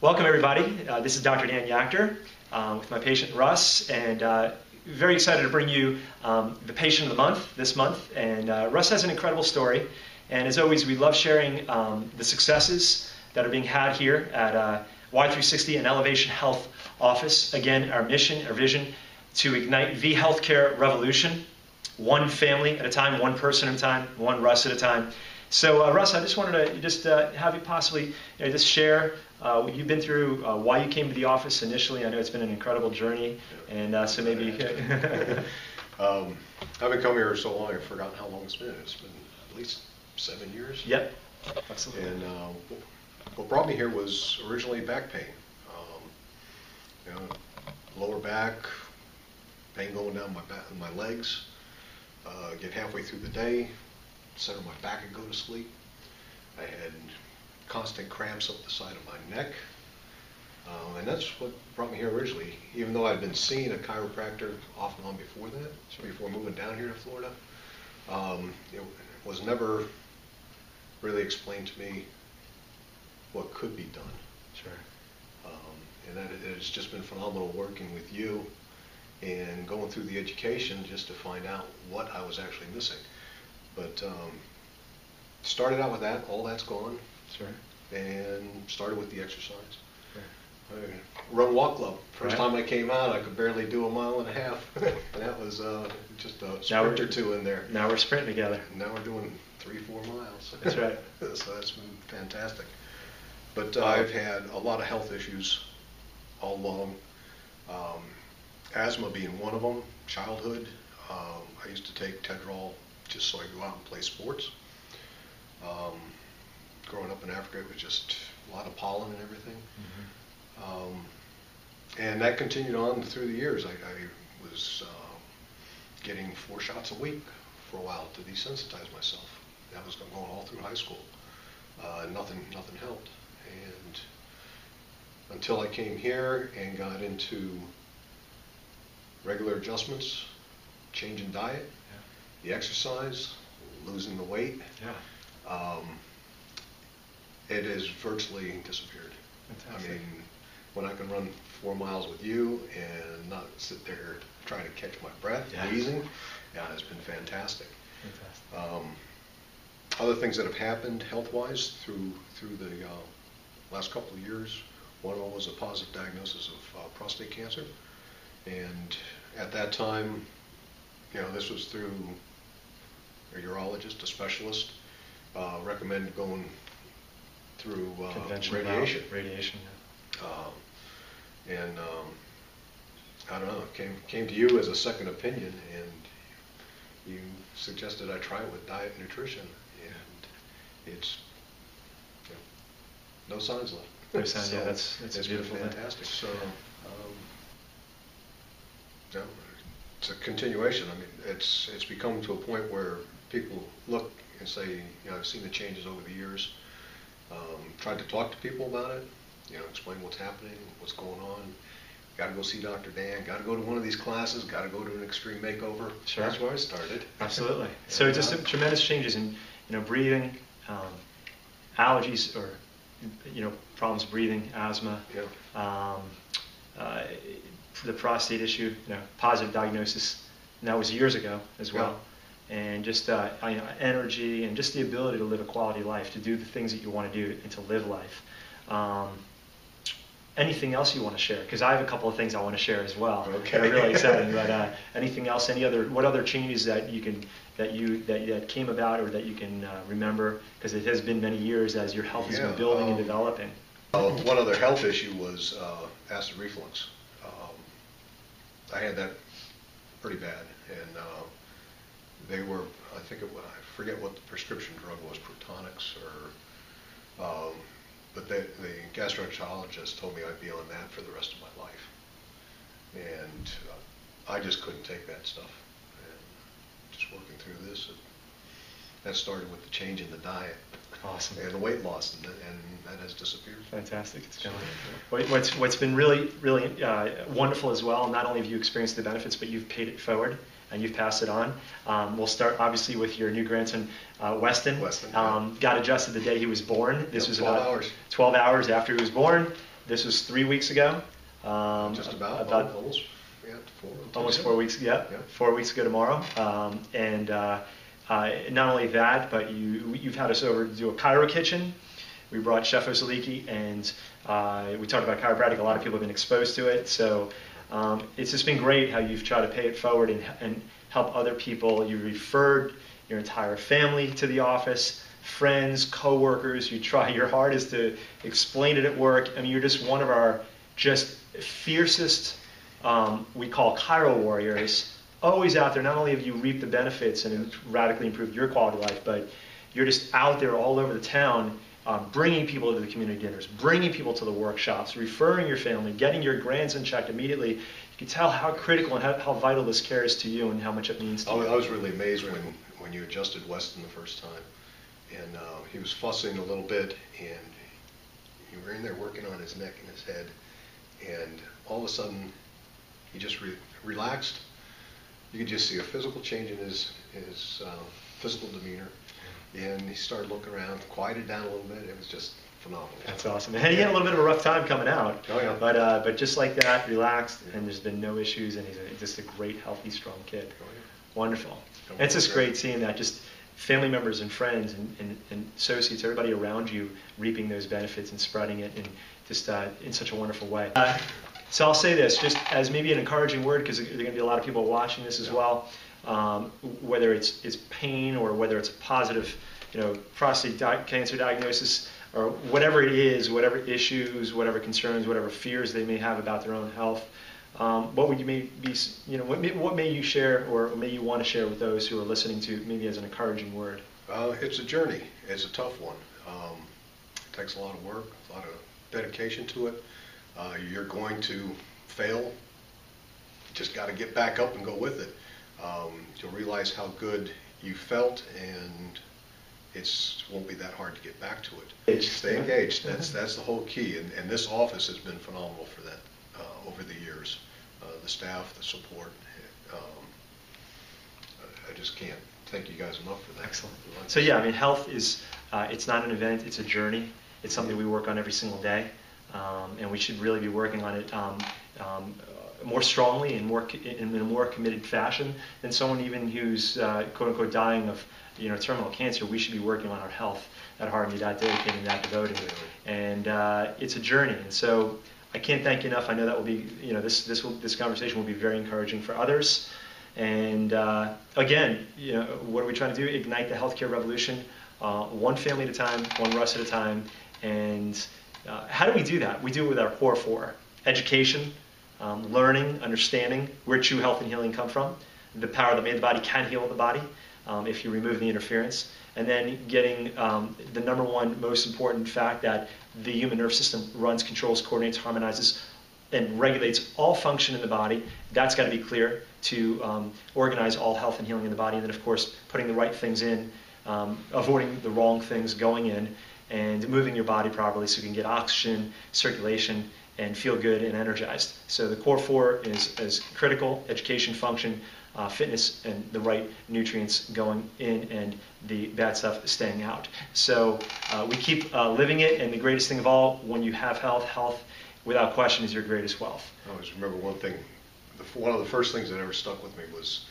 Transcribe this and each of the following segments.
Welcome everybody. This is Dr. Dan Yachter with my patient Russ, and very excited to bring you the patient of the month this month. And Russ has an incredible story, and as always we love sharing the successes that are being had here at Y360 and Elevation Health Office. Again, our mission, our vision, to ignite the healthcare revolution, one family at a time, one person at a time, one Russ at a time. So Russ, I just wanted to have you possibly just share what you've been through, why you came to the office initially. I know it's been an incredible journey, and so maybe you could. I've been coming here so long, I've forgotten how long it's been. It's been at least 7 years. Yep, absolutely. And what brought me here was originally back pain. Lower back, pain going down my legs. Get halfway through the day, center of my back and go to sleep. I had constant cramps up the side of my neck, and that's what brought me here originally. Even though I'd been seeing a chiropractor off and on before that, before moving down here to Florida, it was never really explained to me what could be done. Sure. And that it's just been phenomenal working with you and going through the education just to find out what I was actually missing. But started out with that, all that's gone. Sure. And started with the exercise. Sure. Run walk club. First time I came out, I could barely do 1.5 miles. And that was just a sprint or two in there. Now we're sprinting together. Now we're doing 3-4 miles. That's right. So that's been fantastic. But I've had a lot of health issues all along. Asthma being one of them. Childhood. I used to take Tedrol just so I could go out and play sports. Growing up in Africa, it was just a lot of pollen and everything. Mm-hmm. And that continued on through the years. I was getting 4 shots a week for a while to desensitize myself. That was going all through high school. Nothing helped. And until I came here and got into regular adjustments, changing diet, the exercise, losing the weight. Yeah. It has virtually disappeared. Fantastic. I mean, when I can run 4 miles with you and not sit there trying to catch my breath, wheezing, it's been fantastic. Fantastic. Other things that have happened health-wise through the last couple of years, one of them was a positive diagnosis of prostate cancer. And at that time, this was through a urologist, a specialist, recommended going through radiation. Radiation. And I don't know, came to you as a second opinion, and you suggested I try it with diet and nutrition, and it's no signs left. No signs. So yeah, that's it's beautiful. Been fantastic. So it's a continuation. I mean, it's become to a point where people look and say, I've seen the changes over the years. Tried to talk to people about it, explain what's happening, what's going on. Got to go see Dr. Dan. Got to go to one of these classes. Got to go to an extreme makeover. Sure. That's where I started. Absolutely. So just tremendous changes in breathing, allergies or problems breathing, asthma. Yeah. The prostate issue, positive diagnosis, and that was years ago as well. Yeah. And just energy and just the ability to live a quality life, to do the things that you want to do and to live life. Anything else you want to share? Because I have a couple of things I want to share as well. Okay. They're really exciting. But anything else? What other changes that came about or that you can remember? Because it has been many years as your health has been building and developing. One other health issue was acid reflux. I had that pretty bad, and they were, I forget what the prescription drug was, Protonics, or, but the gastroenterologist told me I'd be on that for the rest of my life. And I just couldn't take that stuff. And just working through this, that started with the change in the diet. Awesome. And the weight loss, and that has disappeared. Fantastic. It's going. What's been really wonderful as well, not only have you experienced the benefits, but you've paid it forward and you've passed it on. We'll start obviously with your new grandson, Weston. Weston, got adjusted the day he was born. This was 12 about hours. 12 hours after he was born. This was 3 weeks ago. Just about almost, yeah, almost 4 weeks. Yeah, 4 weeks ago tomorrow. Not only that, but you've had us over to do a Chiro Kitchen. We brought Chef Osaliki, and we talked about chiropractic. A lot of people have been exposed to it, so it's just been great how you've tried to pay it forward and help other people. You referred your entire family to the office, friends, co-workers. You try your hardest to explain it at work. I mean, you're just one of our just fiercest, we call chiro warriors, always out there. Not only have you reaped the benefits and radically improved your quality of life, but you're just out there all over the town, bringing people to the community dinners, bringing people to the workshops, referring your family, getting your grandson checked immediately. You can tell how critical and how vital this care is to you and how much it means to you. I was really amazed when you adjusted Weston the first time. And he was fussing a little bit, and you were in there working on his neck and his head. And all of a sudden, he just relaxed. You could just see a physical change in his physical demeanor. And he started looking around, quieted down a little bit. It was just phenomenal. That's awesome. And he had a little bit of a rough time coming out. Oh, yeah. But just like that, relaxed, and there's been no issues, and he's just a great, healthy, strong kid. Oh, yeah. Wonderful. And it's just great seeing that, just family members and friends and associates, everybody around you reaping those benefits and spreading it, and just in such a wonderful way. So I'll say this, just as maybe an encouraging word, because there are going to be a lot of people watching this as well. Whether it's pain or whether it's a positive, prostate cancer diagnosis, or whatever it is, whatever issues, whatever concerns, whatever fears they may have about their own health, what would you what may you share or may you want to share with those who are listening to, maybe as an encouraging word? It's a journey. It's a tough one. It takes a lot of work, a lot of dedication to it. You're going to fail. You just got to get back up and go with it. You'll realize how good you felt, and it won't be that hard to get back to it. Stay engaged. That's the whole key. And this office has been phenomenal for that over the years. The staff, the support. I just can't thank you guys enough for that. Excellent. So yeah, I mean, health is it's not an event. It's a journey. It's something we work on every single day, and we should really be working on it more strongly and in a more committed fashion than someone even who's quote unquote dying of terminal cancer. We should be working on our health that hard, and that dedicating, that devoted, and it's a journey. And so I can't thank you enough. I know that will be this conversation will be very encouraging for others. And again, what are we trying to do? Ignite the healthcare revolution, one family at a time, one Russ at a time. And how do we do that? We do it with our core four: education, learning, understanding where true health and healing come from, the power that made the body can heal the body if you remove the interference, and then getting the number one most important fact that the human nervous system runs, controls, coordinates, harmonizes, and regulates all function in the body. That's got to be clear to organize all health and healing in the body, and then of course putting the right things in, avoiding the wrong things going in, and moving your body properly so you can get oxygen, circulation, and feel good and energized. So the core four is critical: education, function, fitness, and the right nutrients going in, and the bad stuff staying out. So we keep living it, and the greatest thing of all, when you have health without question is your greatest wealth. I always remember one thing, one of the first things that ever stuck with me was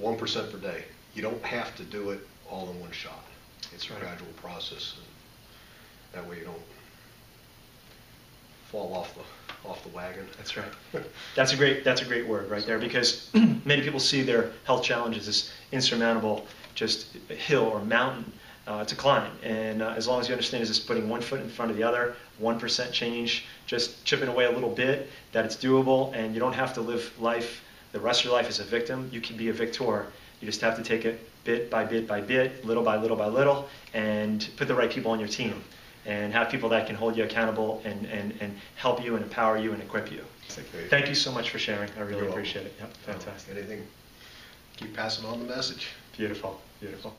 1% per day. You don't have to do it all in one shot. It's a gradual process, and that way you don't fall off the wagon. That's right. That's a great word right there, because many people see their health challenges as insurmountable, just a hill or mountain to climb. And as long as you understand, is just putting one foot in front of the other, 1% change, just chipping away a little bit, that it's doable, and you don't have to live life the rest of your life as a victim. You can be a victor. You just have to take it bit by bit by bit, little by little by little, and put the right people on your team, and have people that can hold you accountable and help you and empower you and equip you. Okay. Thank you so much for sharing. I really appreciate it. Yep, fantastic. Anything, keep passing on the message. Beautiful, beautiful.